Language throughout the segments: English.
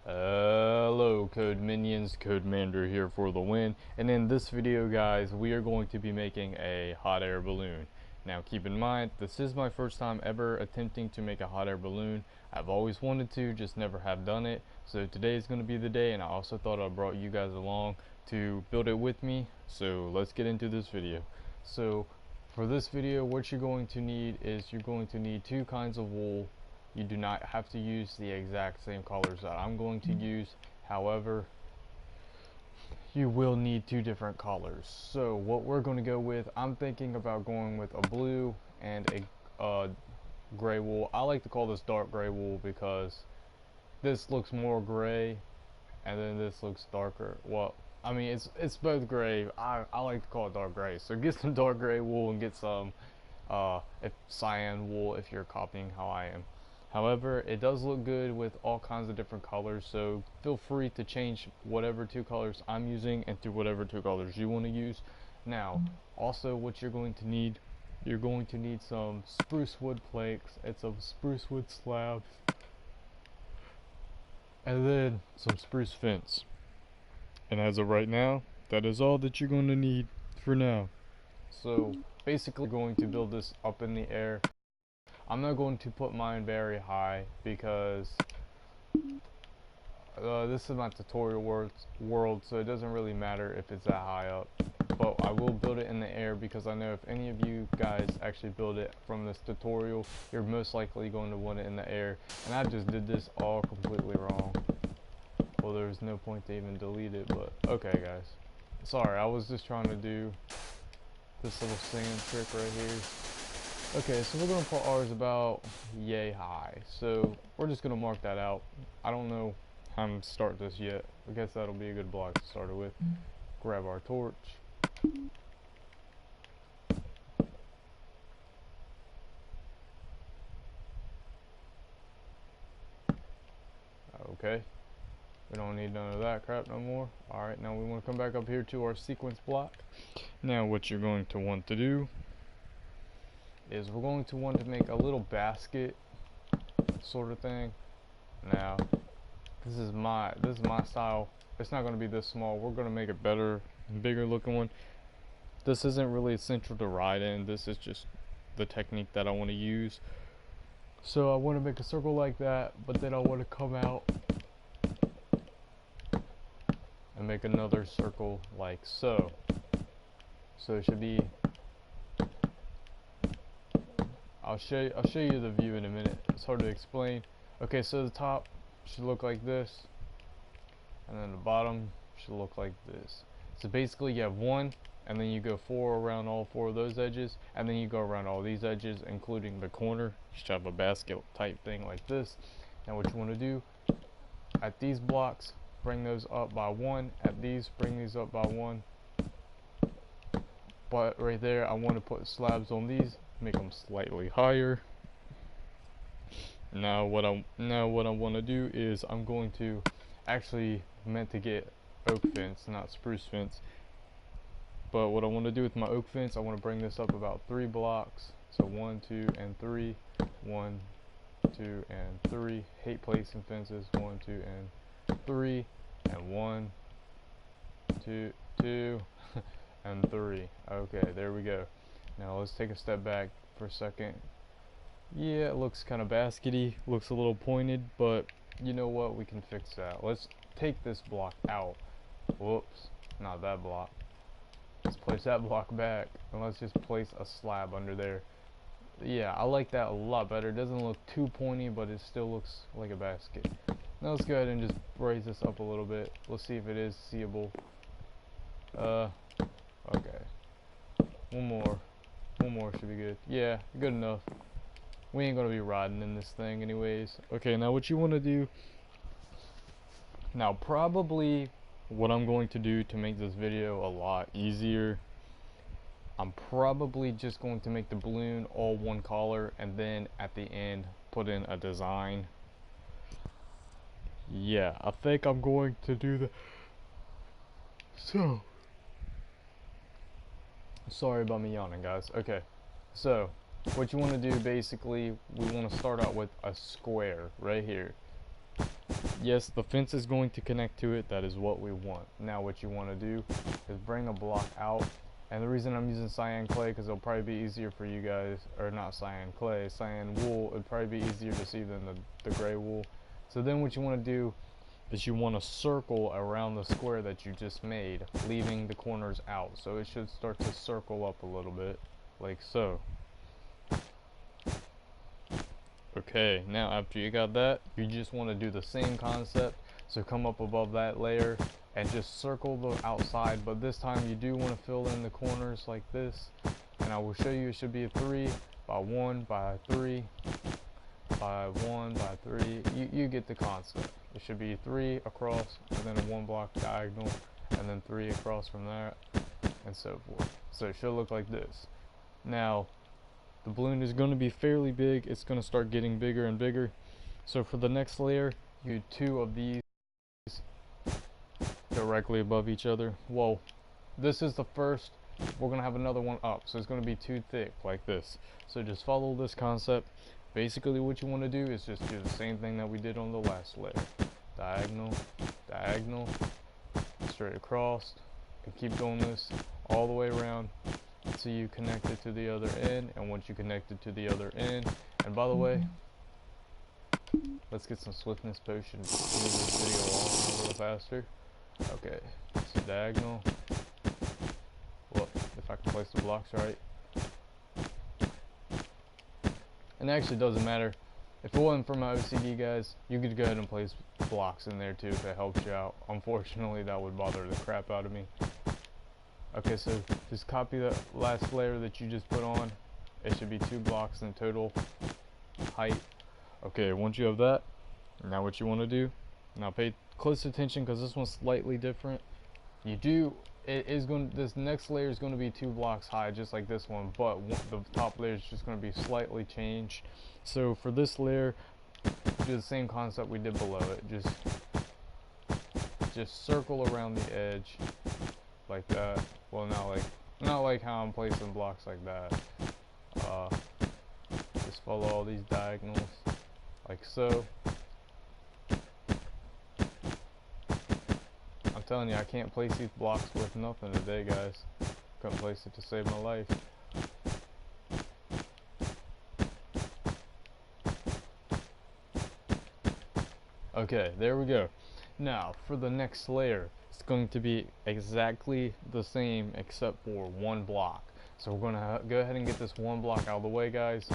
Hello Code Minions, Codemander here for the win, and in this video guys we are going to be making a hot air balloon. Now keep in mind this is my first time ever attempting to make a hot air balloon. I've always wanted to, just never have done it, so today is going to be the day, and I also thought I brought you guys along to build it with me. So let's get into this video. So for this video what you're going to need is you're going to need two kinds of wool. You do not have to use the exact same colors that I'm going to use. However, you will need two different colors. So what we're going to go with, I'm thinking about going with a blue and a gray wool. I like to call this dark gray wool because this looks more gray and then this looks darker. Well, I mean it's both gray. I like to call it dark gray. So get some dark gray wool and get some cyan wool if you're copying how I am. However, it does look good with all kinds of different colors, so feel free to change whatever two colors I'm using into whatever two colors you want to use. Now, also what you're going to need some spruce wood planks and some spruce wood slabs, and then some spruce fence. And as of right now, that is all that you're going to need for now. So basically going to build this up in the air. I'm not going to put mine very high because this is my tutorial world, so it doesn't really matter if it's that high up. But I will build it in the air because I know if any of you guys actually build it from this tutorial, you're most likely going to want it in the air. And I just did this all completely wrong. Well, there's no point to even delete it, but okay guys. Sorry, I was just trying to do this little sand trick right here. Okay, so we're going to put ours about yay high. So we're just going to mark that out. I don't know how to start this yet. I guess that'll be a good block to start it with. Grab our torch. Okay. We don't need none of that crap no more. Alright, now we want to come back up here to our sequence block. Now what you're going to want to do is we're going to want to make a little basket sort of thing. Now this is my style. It's not going to be this small. We're going to make it better and bigger looking one. This isn't really essential to ride in. This is just the technique that I want to use. So I want to make a circle like that, but then I want to come out and make another circle like so. So it should be, I'll show you the view in a minute. It's hard to explain. Okay, so the top should look like this, and then the bottom should look like this. So basically you have one, and then you go four around all four of those edges, and then you go around all these edges including the corner. You should have a basket type thing like this. Now what you want to do, at these blocks bring those up by one, at these bring these up by one, but right there I want to put slabs on these, make them slightly higher. Now what I want to do is I'm going to actually meant to get oak fence, not spruce fence. But what I want to do with my oak fence, I want to bring this up about 3 blocks. So 1, 2, and 3. 1, 2, and 3. Hate placing fences. 1, 2, and 3. And 1, 2, 2, and 3. Okay, there we go. Now let's take a step back for a second. Yeah, it looks kind of baskety, looks a little pointed, but you know what, we can fix that. Let's take this block out. Whoops, not that block. Let's place that block back, and let's just place a slab under there. Yeah, I like that a lot better. It doesn't look too pointy, but it still looks like a basket. Now let's go ahead and just raise this up a little bit. Let's see if it is seeable. Okay. One more should be good. Yeah, good enough. We ain't gonna be riding in this thing anyways. Okay, now what you want to do, now probably what I'm going to do to make this video a lot easier, I'm probably just going to make the balloon all one color and then at the end put in a design. Yeah, I think I'm going to do that. So sorry about me yawning guys. Okay, so what you want to do basically, we want to start out with a square right here. Yes, the fence is going to connect to it. That is what we want. Now what you want to do is bring a block out. And the reason I'm using cyan clay, because it'll probably be easier for you guys, or not cyan clay, cyan wool, it'd probably be easier to see than the gray wool. So then what you want to do is you want to circle around the square that you just made, leaving the corners out. So it should start to circle up a little bit, like so. Okay, now after you got that, you just want to do the same concept. So come up above that layer and just circle the outside, but this time you do want to fill in the corners like this. And I will show you, it should be a 3 by 1 by 3 by 1 by 3. You get the concept. It should be 3 across and then a 1 block diagonal and then 3 across from there and so forth. So it should look like this. Now the balloon is going to be fairly big. It's going to start getting bigger and bigger. So for the next layer, you do 2 of these directly above each other. Whoa, this is the first. We're going to have another one up, so it's going to be 2 thick like this. So just follow this concept. Basically what you want to do is just do the same thing that we did on the last layer. Diagonal, diagonal, straight across, and keep doing this all the way around until you connect it to the other end. And once you connect it to the other end, and by the way, let's get some swiftness potion to move this video along a little faster. Okay, so diagonal. Well, if I can place the blocks right. And it actually doesn't matter. If it wasn't for my OCD, guys, you could go ahead and place blocks in there too if it helps you out. Unfortunately, that would bother the crap out of me. Okay, so just copy the last layer that you just put on. It should be 2 blocks in total height. Okay, once you have that, now what you want to do, now pay close attention because this one's slightly different. This next layer is going to be 2 blocks high, just like this one, but the top layer is just going to be slightly changed. So for this layer, do the same concept we did below it. Just circle around the edge like that. Well, not like how I'm placing blocks like that. Just follow all these diagonals like so. I'm telling you, I can't place these blocks worth nothing today, guys. Couldn't place it to save my life. Okay, there we go. Now, for the next layer, it's going to be exactly the same except for 1 block. So we're going to go ahead and get this 1 block out of the way, guys.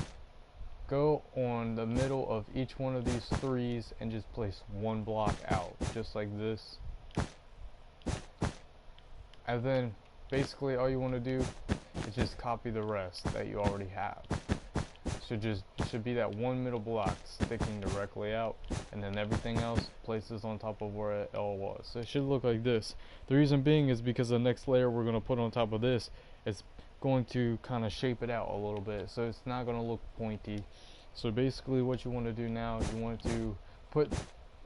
Go on the middle of each one of these 3s and just place 1 block out, just like this. And then basically all you want to do is just copy the rest that you already have. So should be that 1 middle block sticking directly out, and then everything else places on top of where it all was. So it should look like this. The reason being is because the next layer we're going to put on top of this is going to kind of shape it out a little bit, so it's not going to look pointy. So basically what you want to do now is you want to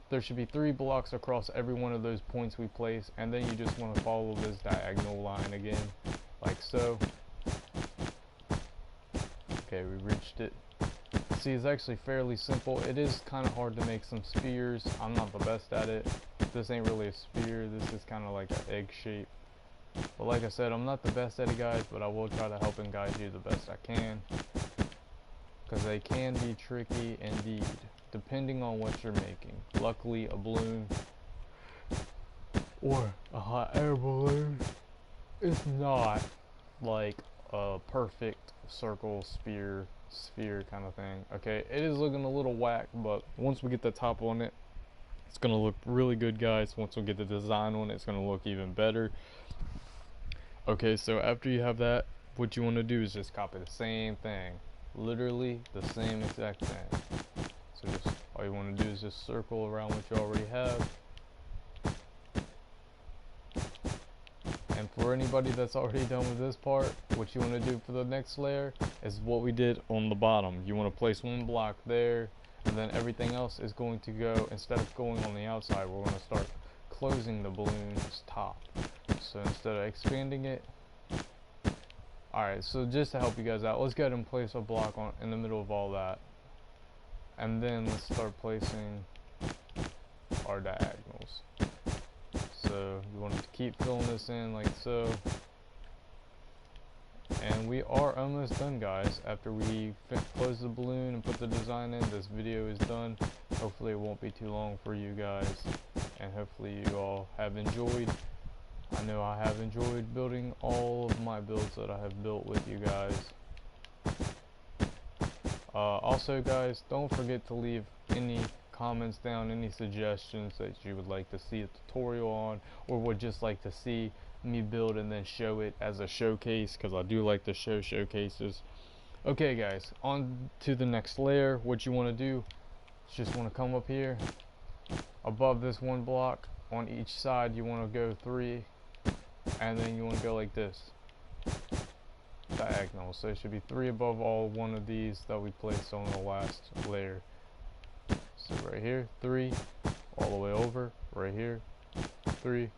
there should be 3 blocks across every one of those points we place, and then you just want to follow this diagonal line again, like so. Okay, we reached it. See, it's actually fairly simple. It is kind of hard to make some spheres. I'm not the best at it. This ain't really a sphere. This is kind of like an egg shape. But like I said, I'm not the best at it, guys, but I will try to help and guide you the best I can. Because they can be tricky indeed, depending on what you're making. Luckily, a balloon or a hot air balloon is not like a perfect circle sphere kind of thing. Okay, it is looking a little whack, but once we get the top on it, it's gonna look really good, guys. Once we get the design on it, it's gonna look even better. Okay, so after you have that, what you want to do is just copy the same thing, literally the same exact thing. So just all you want to do is just circle around what you already have. And for anybody that's already done with this part, what you want to do for the next layer is what we did on the bottom. You want to place 1 block there, and then everything else is going to go, instead of going on the outside, we're going to start closing the balloon's top. So instead of expanding it, alright, so just to help you guys out, let's go ahead and place a block in the middle of all that. And then let's start placing our diagonals. So you want to keep filling this in like so. And we are almost done, guys. After we close the balloon and put the design in, this video is done. Hopefully it won't be too long for you guys, and hopefully you all have enjoyed. I know I have enjoyed building all of my builds that I have built with you guys. Also, guys, don't forget to leave any comments down, any suggestions that you would like to see a tutorial on, or would just like to see me build and then show it as a showcase, because I do like to show showcases. Okay, guys, on to the next layer. What you want to do is just want to come up here above this one block. On each side you want to go 3, and then you want to go like this, diagonal. So it should be 3 above all one of these that we placed on the last layer. So right here, 3 all the way over, right here, 3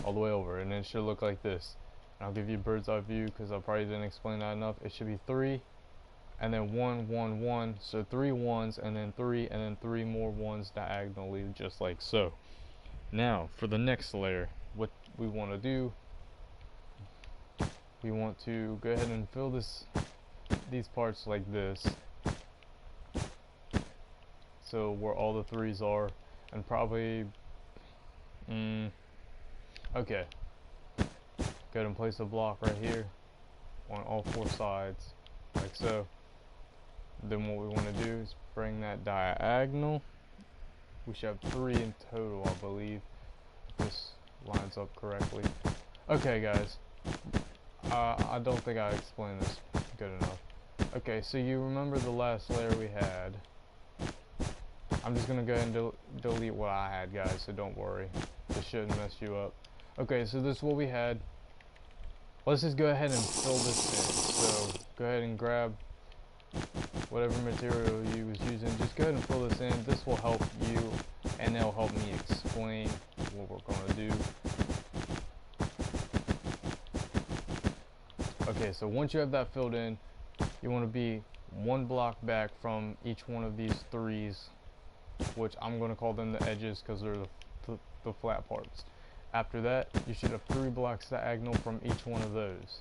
all the way over, and then it should look like this. And I'll give you a bird's eye view because I probably didn't explain that enough. It should be 3 and then 1 1 1, so 3 1s and then 3 and then 3 more 1s diagonally, just like so. Now for the next layer, what we want to do, we want to go ahead and fill these parts like this, so where all the 3s are, and probably okay, go ahead and place a block right here on all 4 sides like so. Then what we want to do is bring that diagonal. We should have 3 in total, I believe, if this lines up correctly. Okay, guys, I don't think I explained this good enough. Okay, so you remember the last layer we had. I'm just gonna go ahead and delete what I had, guys, so don't worry. This shouldn't mess you up. Okay, so this is what we had. Let's just go ahead and fill this in. So go ahead and grab whatever material you was using. Just go ahead and fill this in. This will help you, and it'll help me explain what we're gonna do. Okay, so once you have that filled in, you want to be 1 block back from each one of these 3s, which I'm going to call them the edges because they're the flat parts. After that, you should have 3 blocks diagonal from each one of those.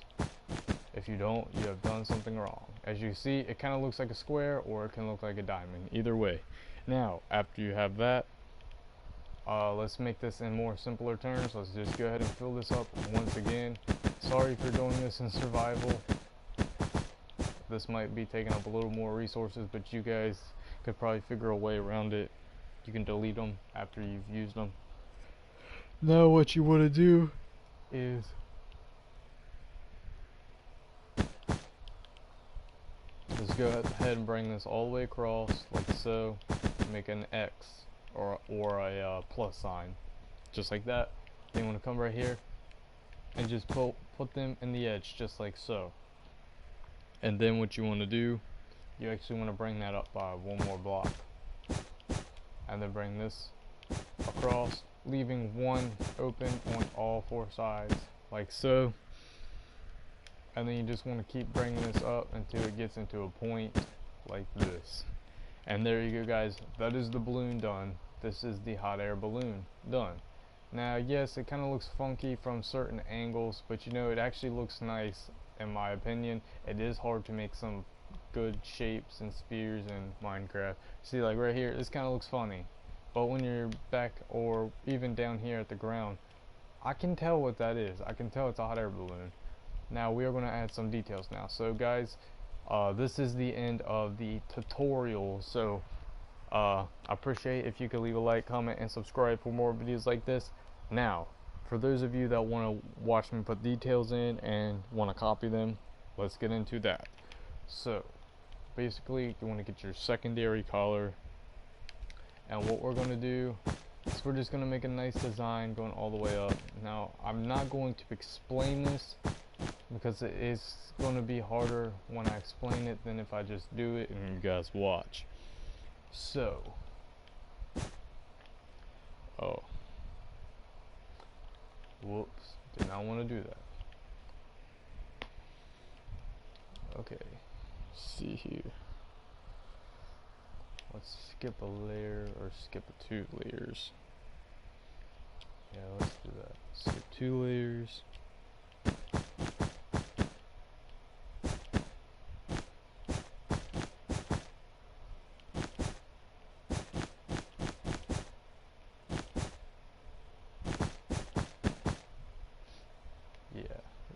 If you don't, you have done something wrong. As you see, it kind of looks like a square, or it can look like a diamond, either way. Now, after you have that, let's make this in more simpler terms. Let's just go ahead and fill this up once again. Sorry if you're doing this in survival. This might be taking up a little more resources, but you guys could probably figure a way around it. You can delete them after you've used them. Now what you want to do is just go ahead and bring this all the way across like so. Make an X or a plus sign, just like that. Then you want to come right here and just put them in the edge, just like so. And then what you want to do, you actually want to bring that up by 1 more block, and then bring this across, leaving 1 open on all 4 sides like so. And then you just want to keep bringing this up until it gets into a point like this. And there you go, guys, that is the balloon done. This is the hot air balloon done. Now yes, it kind of looks funky from certain angles, but you know, it actually looks nice in my opinion. It is hard to make some good shapes and spears in Minecraft. See, like right here, this kind of looks funny, but when you're back or even down here at the ground, I can tell what that is. I can tell it's a hot air balloon. Now we are going to add some details now. So guys, this is the end of the tutorial. So I appreciate if you could leave a like, comment, and subscribe for more videos like this. Now, for those of you that want to watch me put details in and want to copy them, let's get into that. So basically, you want to get your secondary color, and what we're going to do is we're just going to make a nice design going all the way up. Now, I'm not going to explain this because it is going to be harder when I explain it than if I just do it and you guys watch. So, oh, whoops, did not want to do that. Okay, let's see here. Let's skip a layer, or skip 2 layers. Yeah, let's do that. Skip 2 layers. Yeah,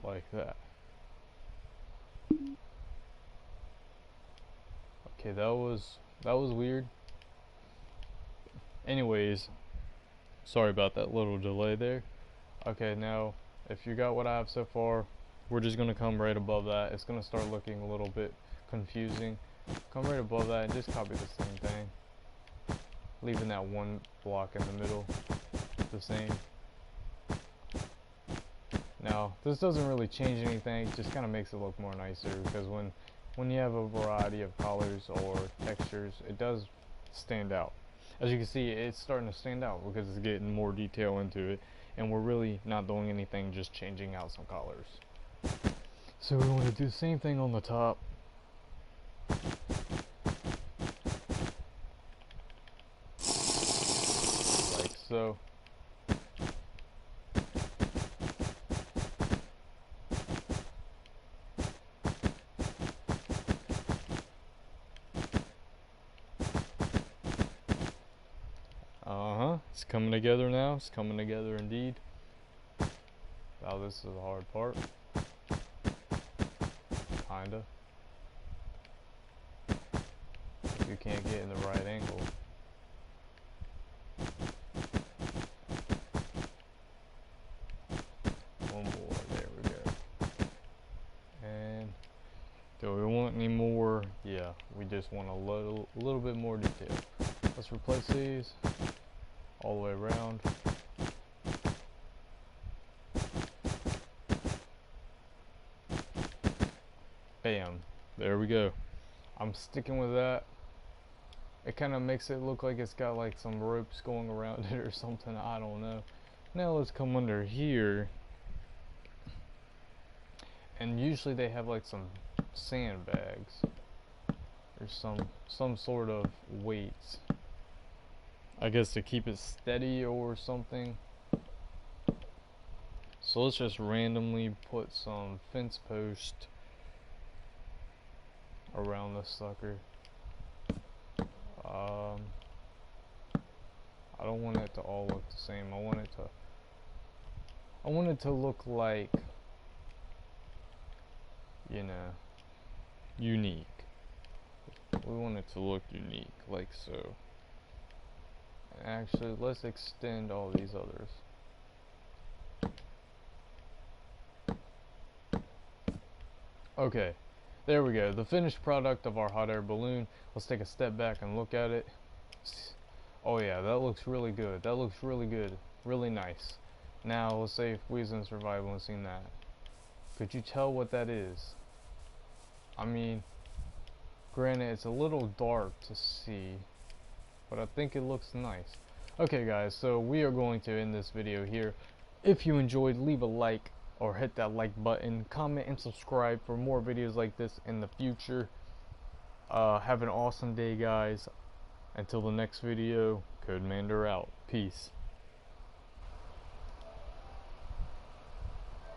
like that. Okay, that was weird. Anyways, sorry about that little delay there. Okay, now if you got what I have so far, we're just gonna come right above that. It's gonna start looking a little bit confusing. Come right above that and just copy the same thing, leaving that one block in the middle the same. Now this doesn't really change anything, it just kind of makes it look more nicer, because when you have a variety of colors or textures, it does stand out. As you can see, it's starting to stand out because it's getting more detail into it, and we're really not doing anything, just changing out some colors. So we want to do the same thing on the top. Like so. It's coming together now. It's coming together indeed. Now this is the hard part. Kinda. If you can't get in the right angle. One more. There we go. And do we want any more? Yeah, we just want a little bit more detail. Let's replace these all the way around. Bam. There we go. I'm sticking with that. It kind of makes it look like it's got like some ropes going around it or something. I don't know. Now let's come under here. And usually they have like some sandbags or some sort of weights, I guess, to keep it steady or something. So let's just randomly put some fence post around this sucker. I don't want it to all look the same. I want it to look like, you know, unique. We want it to look unique, like so. Actually, let's extend all these others. Okay, there we go. The finished product of our hot air balloon. Let's take a step back and look at it. Oh yeah, that looks really good. That looks really good. Really nice. Now, let's say if we was in survival and seen that. Could you tell what that is? I mean, granted, it's a little dark to see, but I think it looks nice. Okay guys, so we are going to end this video here. If you enjoyed, leave a like or hit that like button, comment and subscribe for more videos like this in the future. Have an awesome day guys. Until the next video, CodeMander out. Peace.